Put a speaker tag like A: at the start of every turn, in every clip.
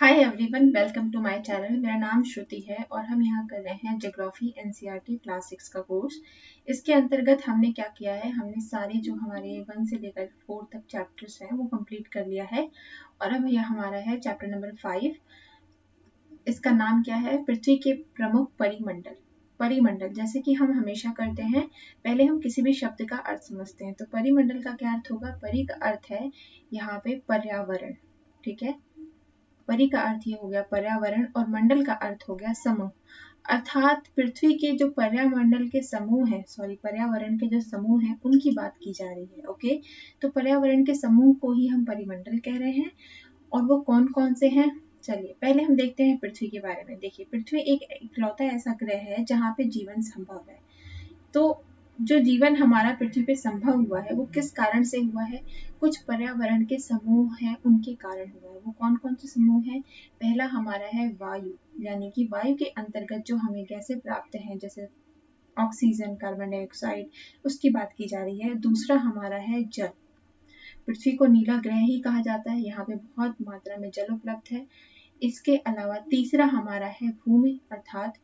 A: Hi everyone, welcome to my channel. मेरा नाम श्रुति है और हम यहाँ कर रहे हैं ज्योग्राफी एनसीईआरटी क्लास 6 का कोर्स। इसके अंतर्गत हमने क्या किया है, हमने सारे जो हमारे 1 से लेकर 4 तक चैप्टर्स हैं वो कंप्लीट कर लिया है। और अब यह हमारा है चैप्टर नंबर 5। इसका नाम क्या है? पृथ्वी के प्रमुख परिमंडल। परिमंडल जैसे कि हम हमेशा करते हैं, पहले हम किसी भी शब्द का अर्थ समझते हैं। तो परिमंडल का क्या अर्थ होगा? परि का अर्थ है यहाँ पे पर्यावरण, ठीक है। परि का अर्थ ये हो गया पर्यावरण और मंडल का अर्थ हो गया समूह। अर्थात पृथ्वी के जो पर्यावरण के समूह है, पर्यावरण के जो समूह है उनकी बात की जा रही है। ओके, तो पर्यावरण के समूह को ही हम परिमंडल कह रहे हैं। और वो कौन कौन से हैं, चलिए पहले हम देखते हैं पृथ्वी के बारे में। देखिए, पृथ्वी एक इकलौता ऐसा ग्रह है जहाँ पे जीवन संभव है। तो जो जीवन हमारा पृथ्वी पे संभव हुआ है वो किस कारण से हुआ है? कुछ पर्यावरण के समूह हैं उनके कारण हुआ है। वो कौन कौन से समूह हैं? पहला हमारा है वायु, यानी कि वायु के अंतर्गत जो हमें गैसें प्राप्त हैं, जैसे ऑक्सीजन, कार्बन डाइऑक्साइड, उसकी बात की जा रही है। दूसरा हमारा है जल। पृथ्वी को नीला ग्रह ही कहा जाता है, यहाँ पे बहुत मात्रा में जल उपलब्ध है। इसके अलावा तीसरा हमारा है भूमि, अर्थात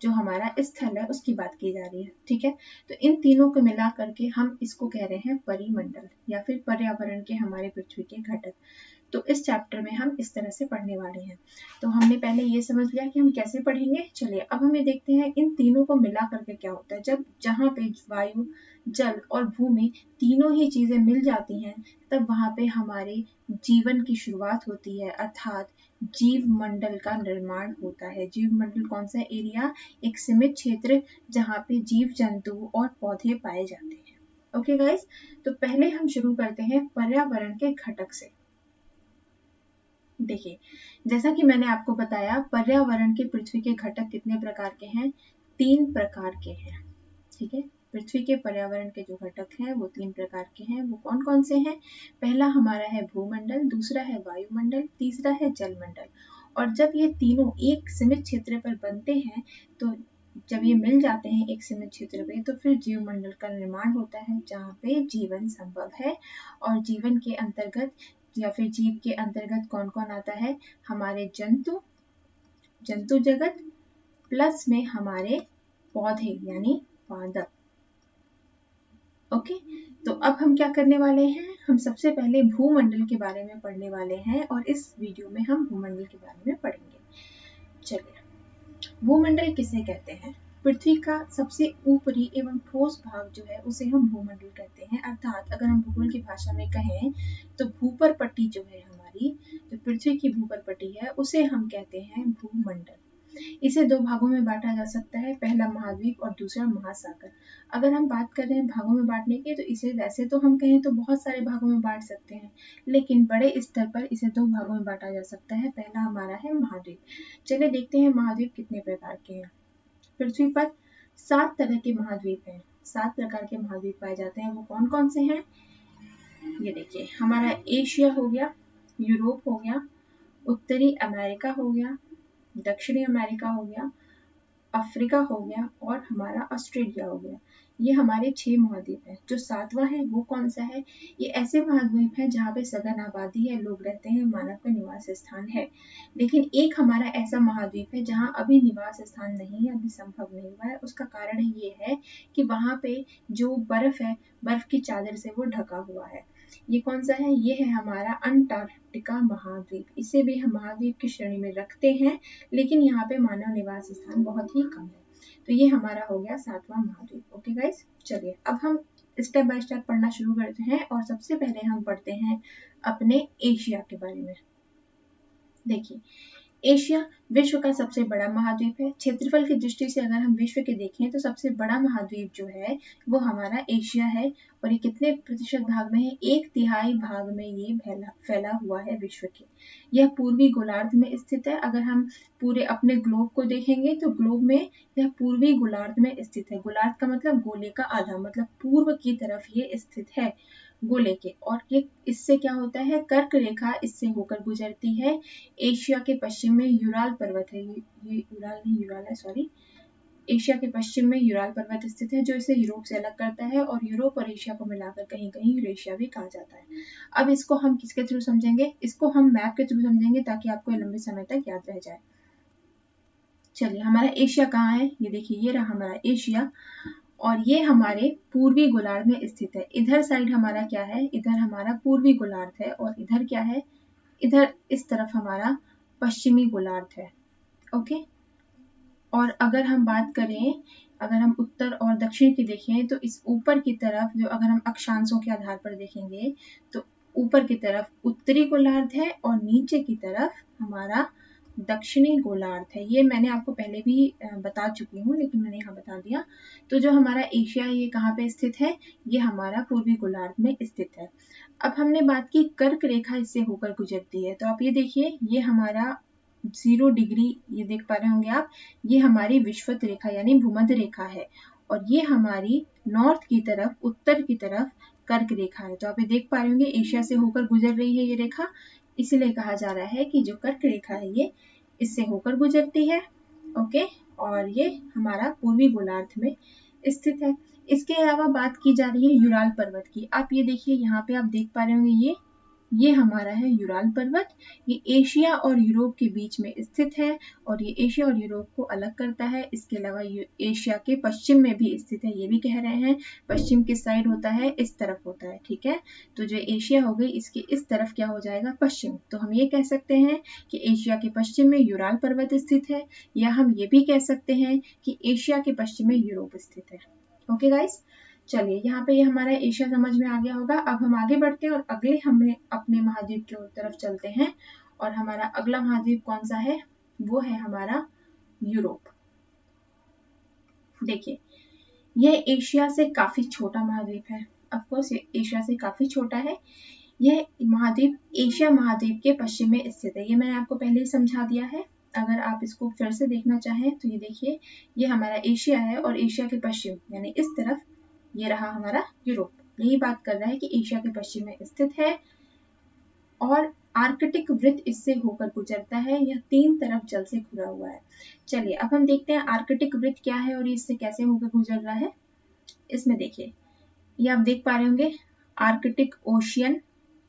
A: जो हमारा स्थल है उसकी बात की जा रही है, ठीक है। तो इन तीनों को मिला करके हम इसको कह रहे हैं परिमंडल या फिर पर्यावरण के हमारे पृथ्वी के घटक। तो इस चैप्टर में हम इस तरह से पढ़ने वाले हैं। तो हमने पहले ये समझ लिया कि हम कैसे पढ़ेंगे। चलिए अब हमें देखते हैं इन तीनों को मिला करके क्या होता है। जब जहाँ पे वायु, जल और भूमि तीनों ही चीजें मिल जाती हैं, तब वहां पे हमारे जीवन की शुरुआत होती है, अर्थात जीव मंडल का निर्माण होता है। जीव मंडल कौन सा एरिया? एक सीमित क्षेत्र जहाँ पे जीव जंतु और पौधे पाए जाते हैं। ओके गाइस, तो पहले हम शुरू करते हैं पर्यावरण के घटक से। देखिए, जैसा कि मैंने आपको बताया, पर्यावरण के पृथ्वी के घटक कितने प्रकार के हैं? 3 प्रकार के हैं, ठीक है। पृथ्वी के पर्यावरण के जो घटक हैं वो 3 प्रकार के हैं। वो कौन कौन से हैं? पहला हमारा है भूमंडल, दूसरा है वायुमंडल, तीसरा है जलमंडल। और जब ये तीनों एक सीमित क्षेत्र पर बनते हैं, तो जब ये मिल जाते हैं एक सीमित क्षेत्र पे, तो फिर जीव मंडल का निर्माण होता है जहाँ पे जीवन संभव है। और जीवन के अंतर्गत या फिर जीव के अंतर्गत कौन कौन आता है? हमारे जंतु, जंतु जगत, प्लस में हमारे पौधे यानी पादप। ओके, तो अब हम क्या करने वाले हैं? हम सबसे पहले भूमंडल के बारे में पढ़ने वाले हैं और इस वीडियो में हम भूमंडल के बारे में पढ़ेंगे। चलिए, भूमंडल किसे कहते हैं? पृथ्वी का सबसे ऊपरी एवं ठोस भाग जो है उसे हम भूमंडल कहते हैं। अर्थात अगर हम भूगोल की भाषा में कहें तो भूपर पट्टी जो है हमारी, जो पृथ्वी की भूपर पट्टी है, उसे हम कहते हैं भूमंडल। इसे 2 भागों में बांटा जा सकता है, पहला महाद्वीप और दूसरा महासागर। अगर हम बात कर रहे हैं भागों में बांटने की, तो इसे वैसे तो हम कहें तो बहुत सारे भागों में बांट सकते हैं, लेकिन बड़े स्तर पर इसे 2 भागों में बांटा जा सकता है। पहला हमारा है महाद्वीप। चलिए देखते हैं महाद्वीप कितने प्रकार के हैं। पृथ्वी पर 7 तरह के महाद्वीप हैं। 7 प्रकार के महाद्वीप पाए जाते हैं। वो कौन कौन से हैं? ये देखिए, हमारा एशिया हो गया, यूरोप हो गया, उत्तरी अमेरिका हो गया, दक्षिणी अमेरिका हो गया, अफ्रीका हो गया और हमारा ऑस्ट्रेलिया हो गया। ये हमारे 6 महाद्वीप हैं। जो 7वां है वो कौन सा है? ये ऐसे महाद्वीप है जहाँ पे सघन आबादी है, लोग रहते हैं, मानव का निवास स्थान है। लेकिन एक हमारा ऐसा महाद्वीप है जहाँ अभी निवास स्थान नहीं है, अभी संभव नहीं हुआ है। उसका कारण ये है कि वहाँ पे जो बर्फ है, बर्फ की चादर से वो ढका हुआ है। ये कौन सा है? ये है हमारा अंटार्कटिका महाद्वीप। इसे भी हम महाद्वीप की श्रेणी में रखते हैं, लेकिन यहाँ पे मानव निवास स्थान बहुत ही कम है। तो ये हमारा हो गया 7वां महाद्वीप। ओके गाइस, चलिए अब हम स्टेप बाय स्टेप पढ़ना शुरू करते हैं और सबसे पहले हम पढ़ते हैं अपने एशिया के बारे में। देखिए, एशिया विश्व का सबसे बड़ा महाद्वीप है। क्षेत्रफल की दृष्टि से अगर हम विश्व के देखें तो सबसे बड़ा महाद्वीप जो है वो हमारा एशिया है। और ये कितने प्रतिशत भाग में है? 1/3 भाग में ये फैला हुआ है विश्व के। यह पूर्वी गोलार्ध में स्थित है। अगर हम पूरे अपने ग्लोब को देखेंगे तो ग्लोब में यह पूर्वी गोलार्ध में स्थित है। गोलार्ध का मतलब गोले का आधा, मतलब पूर्व की तरफ ये स्थित है गोले के। और ये इससे क्या होता है? कर्क रेखा इससे होकर गुजरती है। एशिया के पश्चिम में यूराल पर्वत है, ये यूराल नहीं यूराल है, सॉरी, एशिया के पश्चिम में यूराल पर्वत स्थित है जो इसे यूरोप से अलग करता है, और यूरोप और एशिया को मिलाकर कहीं कहीं यूरेशिया भी कहा जाता है। अब इसको हम किसके थ्रू समझेंगे? इसको हम मैप के थ्रू समझेंगे ताकि आपको लंबे समय तक याद रह जाए। चलिए, हमारा एशिया कहाँ है? ये देखिए, ये रहा हमारा एशिया, और ये हमारे पूर्वी गोलार्ध में स्थित है। इधर साइड हमारा क्या है? इधर हमारा पूर्वी गोलार्ध है, और इधर क्या है? इधर इस तरफ हमारा पश्चिमी गोलार्ध है। ओके, और अगर हम बात करें, अगर हम उत्तर और दक्षिण की देखें, तो इस ऊपर की तरफ जो, अगर हम अक्षांशों के आधार पर देखेंगे, तो ऊपर की तरफ उत्तरी गोलार्ध है और नीचे की तरफ हमारा दक्षिणी गोलार्ध है। ये मैंने आपको पहले भी बता चुकी हूँ, लेकिन मैंने यहाँ बता दिया। तो जो हमारा एशिया है, ये कहाँ पे स्थित है? ये हमारा पूर्वी गोलार्ध में स्थित है। अब हमने बात की कर्क रेखा इससे होकर गुजरती है, तो आप ये देखिए, ये हमारा 0 डिग्री, ये देख पा रहे होंगे आप, ये हमारी विषुवत रेखा यानी भूमध्य रेखा है, और ये हमारी नॉर्थ की तरफ, उत्तर की तरफ कर्क रेखा है। तो आप ये देख पा रहे होंगे, एशिया से होकर गुजर रही है ये रेखा, इसीलिए कहा जा रहा है कि जो कर्क रेखा है ये इससे होकर गुजरती है। ओके, और ये हमारा पूर्वी गोलार्ध में स्थित है। इसके अलावा बात की जा रही है यूराल पर्वत की। आप ये देखिए, यहाँ पे आप देख पा रहे होंगे, ये हमारा है यूराल पर्वत। ये एशिया और यूरोप के बीच में स्थित है, और ये एशिया और यूरोप को अलग करता है। इसके अलावा एशिया के पश्चिम में भी स्थित है, ये भी कह रहे हैं। पश्चिम किस साइड होता है? इस तरफ होता है, ठीक है। तो जो एशिया हो गई, इसके इस तरफ क्या हो जाएगा? पश्चिम। तो हम ये कह सकते हैं कि एशिया के पश्चिम में यूराल पर्वत स्थित है, या हम ये भी कह सकते हैं कि एशिया के पश्चिम में यूरोप स्थित है। ओके गाइस, चलिए, यहाँ पे ये हमारा एशिया समझ में आ गया होगा। अब हम आगे बढ़ते हैं और अगले हमें अपने महाद्वीप की तरफ चलते हैं, और हमारा अगला महाद्वीप कौन सा है? वो है हमारा यूरोप। देखिए, यह एशिया से काफी छोटा महाद्वीप है। ऑफकोर्स ये एशिया से काफी छोटा है। यह महाद्वीप एशिया महाद्वीप के पश्चिम में स्थित है। ये मैंने आपको पहले ही समझा दिया है। अगर आप इसको फिर से देखना चाहें तो ये देखिए, ये हमारा एशिया है, और एशिया के पश्चिम यानी इस तरफ ये रहा हमारा यूरोप। यही बात कर रहा है कि एशिया के पश्चिम में स्थित है, और आर्कटिक वृत्त इससे होकर गुजरता है। यह 3 तरफ जल से घिरा हुआ है। चलिए, अब हम देखते हैं आर्कटिक वृत्त क्या है और इससे कैसे होकर गुजर रहा है। इसमें देखिए, ये आप देख पा रहे होंगे, आर्कटिक ओशियन,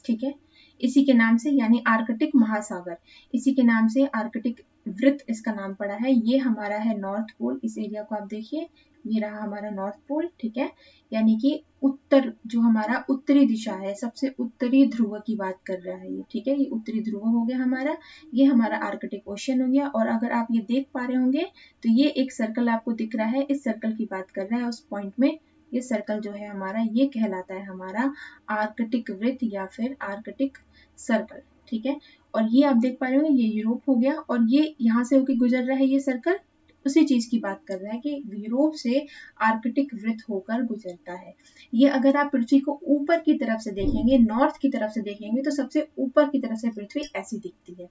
A: ठीक है, इसी के नाम से, यानी आर्कटिक महासागर, इसी के नाम से आर्कटिक वृत्त इसका नाम पड़ा है। ये हमारा है नॉर्थ पोल। इस एरिया को आप देखिए, ये रहा हमारा नॉर्थ पोल, ठीक है, यानी कि उत्तर, जो हमारा उत्तरी दिशा है, सबसे उत्तरी ध्रुव की बात कर रहा है ये, ठीक है। ये उत्तरी ध्रुव हो गया हमारा, ये हमारा आर्कटिक ओशियन हो गया। और अगर आप ये देख पा रहे होंगे, तो ये एक सर्कल आपको दिख रहा है, इस सर्कल की बात कर रहा है उस पॉइंट में। ये सर्कल जो है हमारा, ये कहलाता है हमारा आर्कटिक वृत्त या फिर आर्कटिक सर्कल, ठीक है। और ये आप देख पा रहे हो, ये यूरोप हो गया, और ये यहाँ से होकर गुजर रहा है ये सर्कल, उसी चीज की बात कर रहा है कि यूरोप से आर्कटिक वृत्त होकर गुजरता है। ये अगर आप पृथ्वी को ऊपर की तरफ से देखेंगे, नॉर्थ की तरफ से देखेंगे, तो सबसे ऊपर की तरफ से पृथ्वी ऐसी दिखती है।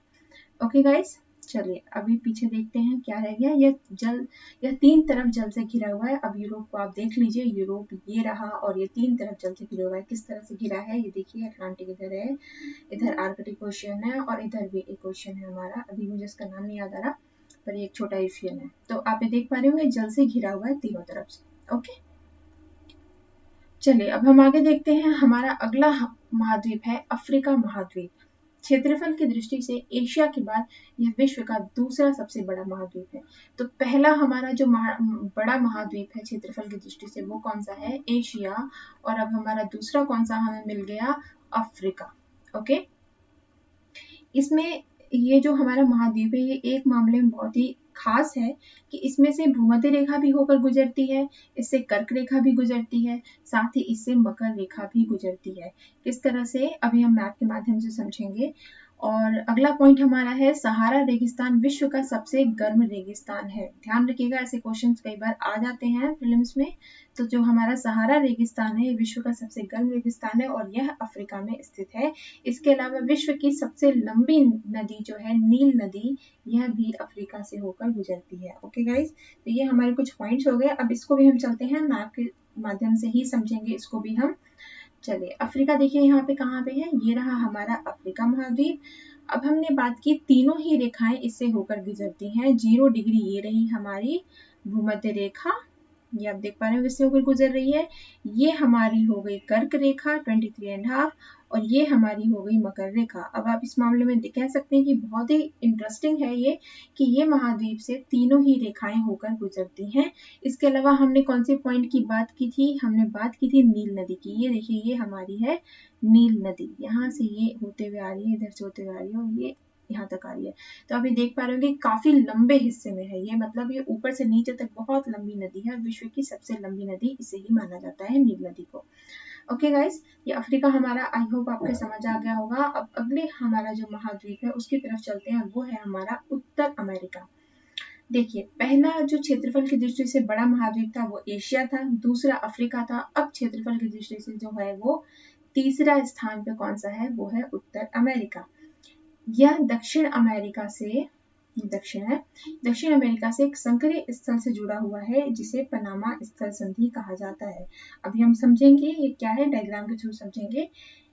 A: ओके गाइस, चलिए अभी पीछे देखते हैं क्या रह गया। यह 3 तरफ जल से घिरा हुआ है। अब यूरोप को आप देख लीजिए, यूरोप ये रहा, और ये 3 तरफ जल से घिरा हुआ है। किस तरह से घिरा है ये देखिए, अटलांटिक इधर है, इधर आर्कटिक ओशियन है, और इधर भी एक ओशियन है हमारा, अभी मुझे इसका नाम नहीं याद आ रहा, पर ये एक छोटा ओशियन है। तो आप ये देख पा रहे होंगे, जल से घिरा हुआ है तीनों तरफ से। ओके, चलिए अब हम आगे देखते हैं। हमारा अगला महाद्वीप है अफ्रीका महाद्वीप। क्षेत्रफल की दृष्टि से एशिया के बाद यह विश्व का दूसरा सबसे बड़ा महाद्वीप है। तो पहला हमारा जो बड़ा महाद्वीप है क्षेत्रफल की दृष्टि से, वो कौन सा है? एशिया। और अब हमारा दूसरा कौन सा हमें मिल गया? अफ्रीका। ओके, इसमें ये जो हमारा महाद्वीप है, ये एक मामले में बहुत ही खास है कि इसमें से भूमध्य रेखा भी होकर गुजरती है, इससे कर्क रेखा भी गुजरती है, साथ ही इससे मकर रेखा भी गुजरती है। किस तरह से, अभी हम मैप के माध्यम से समझेंगे। और अगला पॉइंट हमारा है, सहारा रेगिस्तान विश्व का सबसे गर्म रेगिस्तान है। ध्यान रखिएगा, ऐसे क्वेश्चंस कई बार आ जाते हैं प्रीलिम्स में। तो जो हमारा सहारा रेगिस्तान है, विश्व का सबसे गर्म रेगिस्तान है, और यह अफ्रीका में स्थित है। इसके अलावा विश्व की सबसे लंबी नदी जो है नील नदी, यह भी अफ्रीका से होकर गुजरती है। ओके गाइस, तो ये हमारे कुछ पॉइंट्स हो गए। अब इसको भी हम चलते हैं, मैप के माध्यम से ही समझेंगे इसको भी हम। चलिए, अफ्रीका देखिए यहाँ पे कहाँ पे है, ये रहा हमारा अफ्रीका महाद्वीप। अब हमने बात की, तीनों ही रेखाएं इससे होकर गुजरती हैं। 0 डिग्री ये रही हमारी भूमध्य रेखा, ये आप देख पा रहे हो इससे होकर गुजर रही है। ये हमारी हो गई कर्क रेखा 23.5 और ये हमारी हो गई मकर रेखा। अब आप इस मामले में कह सकते हैं कि बहुत ही इंटरेस्टिंग है ये कि ये महाद्वीप से तीनों ही रेखाएं होकर गुजरती हैं। इसके अलावा हमने कौन से पॉइंट की बात की थी? हमने बात की थी नील नदी की। ये देखिए ये हमारी है नील नदी, यहाँ से ये होते हुए आ रही है, इधर से होते हुए आ रही है और ये यहाँ तक आ रही है। तो आप ये देख पा रहे होंगे काफी लंबे हिस्से में है ये, मतलब ये ऊपर से नीचे तक बहुत लंबी नदी है। विश्व की सबसे लंबी नदी इसे ही माना जाता है, नील नदी को। ओके गाइस, ये अफ्रीका हमारा, आई होप आपको समझ आ गया होगा। अब अगले हमारा जो महाद्वीप है उसकी तरफ चलते हैं, वो है हमारा उत्तर अमेरिका। देखिए पहला जो क्षेत्रफल की दृष्टि से बड़ा महाद्वीप था वो एशिया था, दूसरा अफ्रीका था। अब क्षेत्रफल की दृष्टि से जो है वो तीसरा स्थान पे कौन सा है? वो है उत्तर अमेरिका। यह दक्षिण अमेरिका से दक्षिण अमेरिका से एक संकरीय स्थल से जुड़ा हुआ है जिसे पनामा स्थल संधि कहा जाता है। अभी हम समझेंगे ये क्या है, डायग्राम के थ्रू समझेंगे।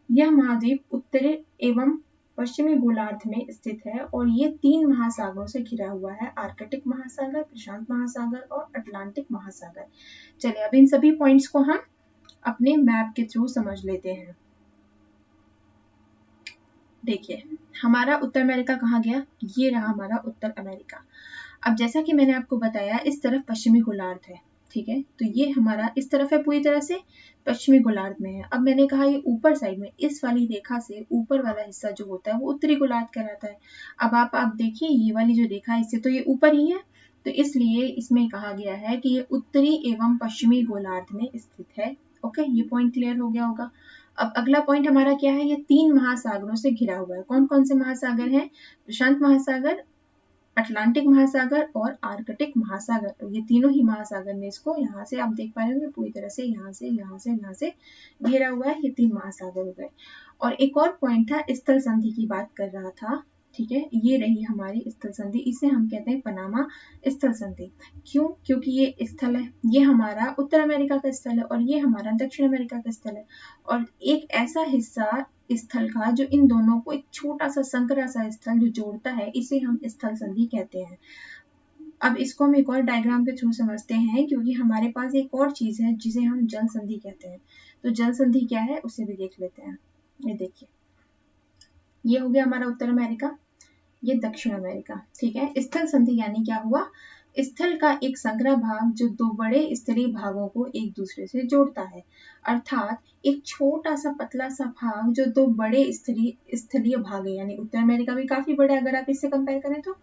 A: यह महाद्वीप उत्तरी एवं पश्चिमी गोलार्ध में स्थित है और ये 3 महासागरों से घिरा हुआ है, आर्कटिक महासागर, प्रशांत महासागर और अटलांटिक महासागर। चलिए अब इन सभी पॉइंट्स को हम अपने मैप के थ्रू समझ लेते हैं। देखिए हमारा उत्तर अमेरिका कहाँ गया? ये रहा हमारा उत्तर अमेरिका। अब जैसा कि मैंने आपको बताया इस तरफ पश्चिमी गोलार्ध है, ठीक है, तो ये हमारा इस तरफ है, पूरी तरह से पश्चिमी गोलार्ध में है। अब मैंने कहा ये ऊपर साइड में इस वाली रेखा से ऊपर वाला हिस्सा जो होता है वो उत्तरी गोलार्ध कहलाता है। अब आप देखिए ये वाली जो रेखा है इससे तो ये ऊपर ही है, तो इसलिए इसमें कहा गया है कि ये उत्तरी एवं पश्चिमी गोलार्ध में स्थित है। ओके, ये पॉइंट क्लियर हो गया होगा। अब अगला पॉइंट हमारा क्या है? ये 3 महासागरों से घिरा हुआ है। कौन कौन से महासागर हैं? प्रशांत महासागर, अटलांटिक महासागर और आर्कटिक महासागर। ये तीनों ही महासागर में इसको यहाँ से आप देख पा रहे होंगे पूरी तरह से यहाँ से घेरा हुआ है। ये 3 महासागर हो गए। और एक और पॉइंट था, स्थल संधि की बात कर रहा था, ठीक है, ये रही हमारी स्थल संधि, इसे हम कहते हैं पनामा स्थल संधि। क्यों? क्योंकि ये स्थल है, ये हमारा उत्तर अमेरिका का स्थल है और ये हमारा दक्षिण अमेरिका का स्थल है, और एक ऐसा हिस्सा स्थल का जो इन दोनों को, एक छोटा सा संकरा सा स्थल जो जोड़ता है, इसे हम स्थल संधि कहते हैं। अब इसको हम एक और डायग्राम के थ्रू समझते हैं, क्योंकि हमारे पास एक और चीज है जिसे हम जल संधि कहते हैं। तो जल संधि क्या है उसे भी देख लेते हैं। ये देखिए ये हो गया हमारा उत्तर अमेरिका, ये दक्षिण अमेरिका, ठीक है। स्थल संधि यानी क्या हुआ? स्थल का एक संकरा भाग जो 2 बड़े स्तरीय भागों को एक दूसरे से जोड़ता है, अर्थात एक छोटा सा पतला सा भाग जो 2 बड़े स्थलीय भाग है, यानी उत्तर अमेरिका भी काफी बड़ा है अगर आप इससे कंपेयर करें तो,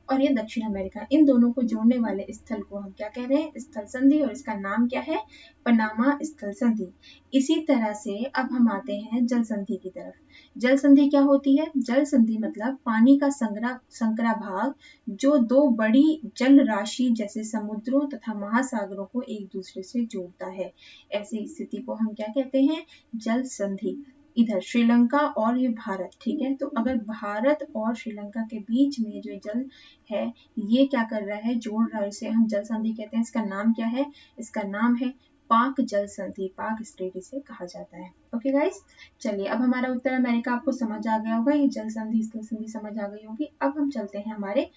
A: और ये दक्षिण अमेरिका, इन दोनों को जोड़ने वाले स्थल को हम क्या कह रहे हैं? स्थल संधि, और इसका नाम क्या है? पनामा स्थल संधि। इसी तरह से अब हम आते हैं जल संधि की तरफ। जल संधि क्या होती है? जल संधि मतलब पानी का संकरा भाग जो 2 बड़ी जल राशि जैसे समुद्रों तथा महासागरों को एक दूसरे से जोड़ता है। ऐसी स्थिति को हम क्या कहते हैं? जल संधि। इधर श्रीलंका और ये भारत, ठीक है, तो अगर भारत और श्रीलंका के बीच में जो जल है ये क्या कर रहा है? जोड़ रहा है, इसे हम जल संधि कहते हैं। इसका नाम क्या है? इसका नाम है पाक जल संधि, पाक स्ट्रेट इसे कहा जाता है। ओके गाइस, चलिए अब हमारा उत्तर अमेरिका आपको समझ आ गया होगा, ये जल संधि स्थल संधि समझ आ गई होगी। अब हम चलते हैं हमारे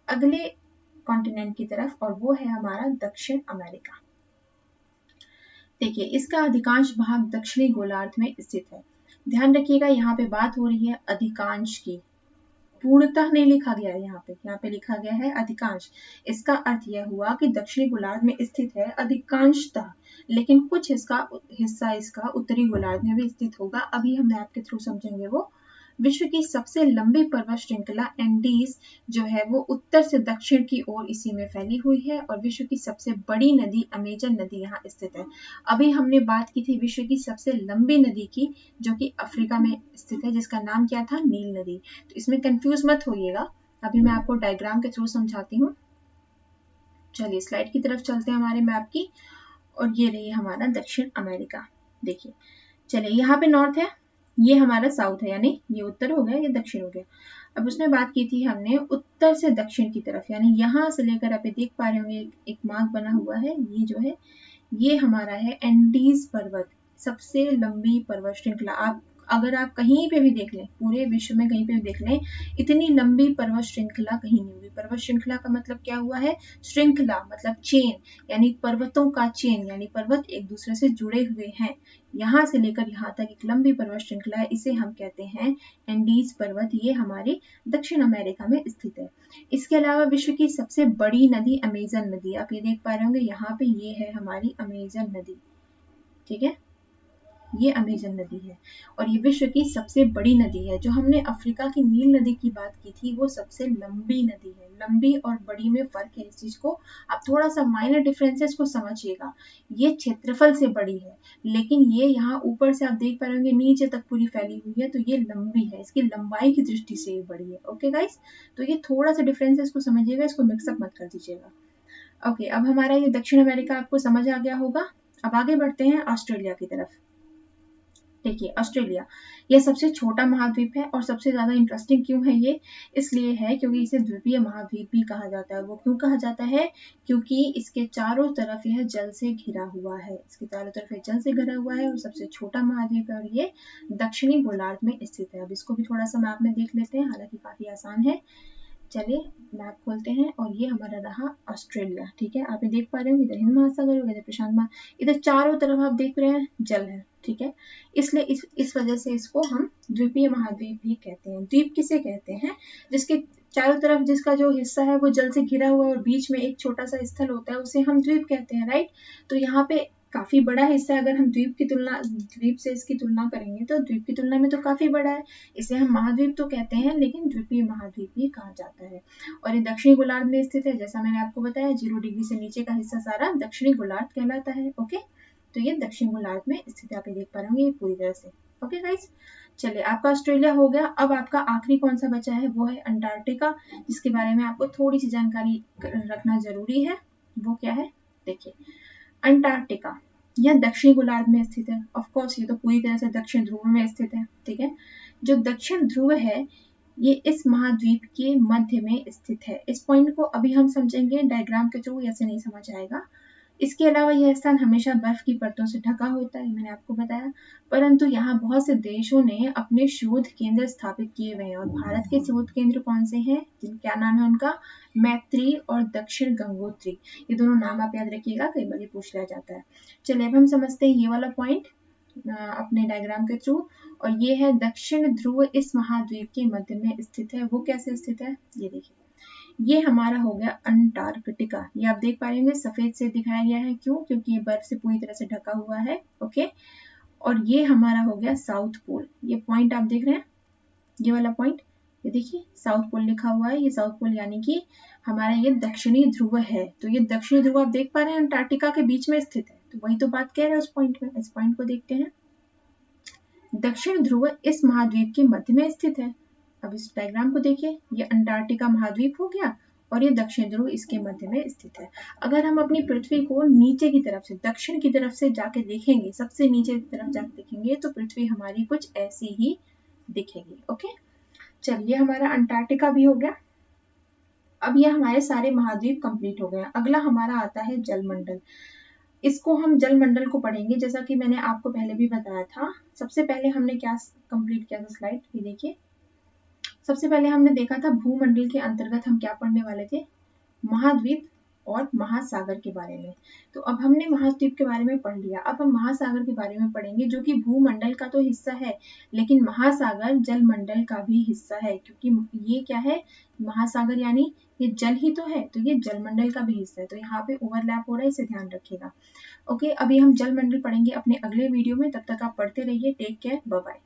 A: अगले कॉन्टिनेंट की तरफ, और वो है हमारा दक्षिण अमेरिका। देखिए इसका अधिकांश भाग दक्षिणी गोलार्ध में स्थित है। ध्यान रखिएगा यहाँ पे बात हो रही है अधिकांश की, पूर्णतः नहीं लिखा गया है यहाँ पे लिखा गया है अधिकांश। इसका अर्थ यह हुआ कि दक्षिणी गोलार्ध में स्थित है अधिकांशतः, लेकिन कुछ हिस्सा इसका उत्तरी गोलार्ध में भी स्थित होगा। अभी हम मैप के थ्रू समझेंगे वो। विश्व की सबसे लंबी पर्वत श्रृंखला एंडीज जो है वो उत्तर से दक्षिण की ओर इसी में फैली हुई है, और विश्व की सबसे बड़ी नदी अमेजन नदी यहाँ स्थित है। अभी हमने बात की थी विश्व की सबसे लंबी नदी की, जो कि अफ्रीका में स्थित है, जिसका नाम क्या था? नील नदी। तो इसमें कंफ्यूज मत होइएगा, अभी मैं आपको डायग्राम के थ्रू समझाती हूँ। चलिए स्लाइड की तरफ चलते हैं हमारे मैप की, और ये रही हमारा दक्षिण अमेरिका। देखिए चलिए यहाँ पे नॉर्थ है, ये हमारा साउथ है, यानी ये उत्तर हो गया, ये दक्षिण हो गया। अब उसमें बात की थी हमने उत्तर से दक्षिण की तरफ, यानी यहाँ से लेकर आप देख पा रहे होंगे एक मार्क बना हुआ है, ये जो है ये हमारा है एंडीज पर्वत, सबसे लंबी पर्वत श्रृंखला। अगर आप कहीं पे भी देख लें, पूरे विश्व में कहीं पे भी देख लें, इतनी लंबी पर्वत श्रृंखला कहीं नहीं हुई। पर्वत श्रृंखला का मतलब क्या हुआ है? श्रृंखला मतलब चेन, यानी पर्वतों का चेन, यानी पर्वत एक दूसरे से जुड़े हुए हैं। यहाँ से लेकर यहाँ तक एक लंबी पर्वत श्रृंखला है, इसे हम कहते हैं एंडीज पर्वत। ये हमारी दक्षिण अमेरिका में स्थित है। इसके अलावा विश्व की सबसे बड़ी नदी अमेजन नदी, आप ये देख पा रहे होंगे यहाँ पे, ये है हमारी अमेजन नदी, ठीक है, ये अमेजन नदी है और ये विश्व की सबसे बड़ी नदी है। जो हमने अफ्रीका की नील नदी की बात की थी, वो सबसे लंबी नदी है। लंबी और बड़ी में फर्क है, इस चीज को आप थोड़ा सा माइनर डिफरेंसेस को समझिएगा। ये क्षेत्रफल से बड़ी है, लेकिन ये यहाँ ऊपर से आप देख पा रहे होंगे नीचे तक पूरी फैली हुई है, तो ये लंबी है, इसकी लंबाई की दृष्टि से ये बड़ी है। ओके गाइस, तो ये थोड़ा सा डिफरेंसेस को समझिएगा, इसको मिक्सअप मत कर दीजिएगा। ओके, अब हमारा ये दक्षिण अमेरिका आपको समझ आ गया होगा। अब आगे बढ़ते हैं ऑस्ट्रेलिया की तरफ। देखिए ऑस्ट्रेलिया, यह सबसे छोटा महाद्वीप है और सबसे ज्यादा इंटरेस्टिंग क्यों है ये? इसलिए है क्योंकि इसे द्वीपीय महाद्वीप भी कहा जाता है। वो क्यों कहा जाता है? क्योंकि इसके चारों तरफ यह जल से घिरा हुआ है, इसके चारों तरफ यह जल से घिरा हुआ है और सबसे छोटा महाद्वीप है और ये दक्षिणी गोलार्ध में स्थित है। अब इसको भी थोड़ा सा मैप में देख लेते हैं, हालांकि काफी आसान है। चलिए मैप खोलते हैं और ये हमारा रहा ऑस्ट्रेलिया, ठीक है। आप ये देख पा रहे हो, इधर हिंद महासागर हो, इधर प्रशांत महासागर, इधर चारों तरफ आप देख रहे हैं जल है, ठीक है। इसलिए इस वजह से इसको हम द्वीपीय महाद्वीप भी कहते हैं। द्वीप किसे कहते हैं? जिसके चारों तरफ जिसका जो हिस्सा है वो जल से घिरा हुआ और बीच में एक छोटा सा स्थल होता है, उसे हम द्वीप कहते हैं, राइट। तो यहाँ पे काफी बड़ा हिस्सा है, अगर हम द्वीप से इसकी तुलना करेंगे तो द्वीप की तुलना में तो काफी बड़ा है, इसे हम महाद्वीप तो कहते हैं, लेकिन द्वीपीय महाद्वीप भी कहा जाता है। और ये दक्षिणी गोलार्ध में स्थित है, जैसा मैंने आपको बताया 0 डिग्री से नीचे का हिस्सा सारा दक्षिणी गोलार्ध कहलाता है। ओके, तो ये दक्षिण गोलार्ध में स्थित है, आप ये देख पा रहे होंगे पूरी तरह से। ओके गाइस, चलिए आपका ऑस्ट्रेलिया हो गया। अब आपका आखिरी कौन सा बचा है? वो है अंटार्कटिका, जिसके बारे में आपको थोड़ी सी जानकारी रखना जरूरी है। वो क्या है? देखिए अंटार्कटिका, यह दक्षिणी गोलार्ध में स्थित है। ऑफ कोर्स ये तो पूरी तरह से दक्षिण ध्रुव में स्थित है, ठीक है। जो दक्षिण ध्रुव है ये इस महाद्वीप के मध्य में स्थित है। इस पॉइंट को अभी हम समझेंगे डायग्राम के थ्रू, ऐसे नहीं समझ आएगा। इसके अलावा यह स्थान हमेशा बर्फ की परतों से ढका होता है, मैंने आपको बताया, परंतु यहाँ बहुत से देशों ने अपने शोध केंद्र स्थापित किए हुए हैं। और भारत के शोध केंद्र कौन से हैं? क्या नाम है उनका? मैत्री और दक्षिण गंगोत्री, ये दोनों नाम आप याद रखिएगा, कई बार पूछ लिया जाता है। चलिए अब हम समझते हैं ये वाला पॉइंट अपने डायग्राम के थ्रू। और ये है दक्षिण ध्रुव इस महाद्वीप के मध्य में स्थित है। वो कैसे स्थित है? ये देखिए, ये हमारा हो गया अंटार्कटिका, ये आप देख पाएंगे सफेद से दिखाया गया है। क्यों? क्योंकि ये बर्फ से पूरी तरह से ढका हुआ है। ओके, और ये हमारा हो गया साउथ पोल। ये पॉइंट आप देख रहे हैं, ये वाला पॉइंट, ये देखिए साउथ पोल लिखा हुआ है, ये साउथ पोल यानी कि हमारा ये दक्षिणी ध्रुव है। तो ये दक्षिणी ध्रुव आप देख पा रहे हैं अंटार्कटिका के बीच में स्थित है, तो वही तो बात कह रहे हैं उस पॉइंट में। इस पॉइंट को देखते हैं, दक्षिण ध्रुव इस महाद्वीप के मध्य में स्थित है। अब इस डायग्राम को देखिए, ये अंटार्कटिका महाद्वीप हो गया और ये दक्षिण ध्रुव इसके मध्य में स्थित है। अगर हम अपनी पृथ्वी को नीचे की तरफ से, दक्षिण की तरफ से जाके देखेंगे, सबसे नीचे की तरफ जाके देखेंगे, तो पृथ्वी हमारी कुछ ऐसी ही दिखेगी। ओके, चलिए हमारा अंटार्कटिका भी हो गया। अब ये हमारे सारे महाद्वीप कंप्लीट हो गए। अगला हमारा आता है जलमंडल। इसको हम जलमंडल को पढ़ेंगे, जैसा कि मैंने आपको पहले भी बताया था। सबसे पहले हमने क्या कंप्लीट किया था? स्लाइड ये देखिए, सबसे पहले हमने देखा था भूमंडल के अंतर्गत हम क्या पढ़ने वाले थे? महाद्वीप और महासागर के बारे में। तो अब हमने महाद्वीप के बारे में पढ़ लिया, अब हम महासागर के बारे में पढ़ेंगे, जो कि भूमंडल का तो हिस्सा है, लेकिन महासागर जलमंडल का भी हिस्सा है। क्योंकि ये क्या है? महासागर यानी ये जल ही तो है, तो ये जलमंडल का भी हिस्सा है। तो यहाँ पे ओवरलैप हो रहा है, इसे ध्यान रखिएगा। ओके, अभी हम जलमंडल पढ़ेंगे अपने अगले वीडियो में। तब तक आप पढ़ते रहिए। Take care, bye bye.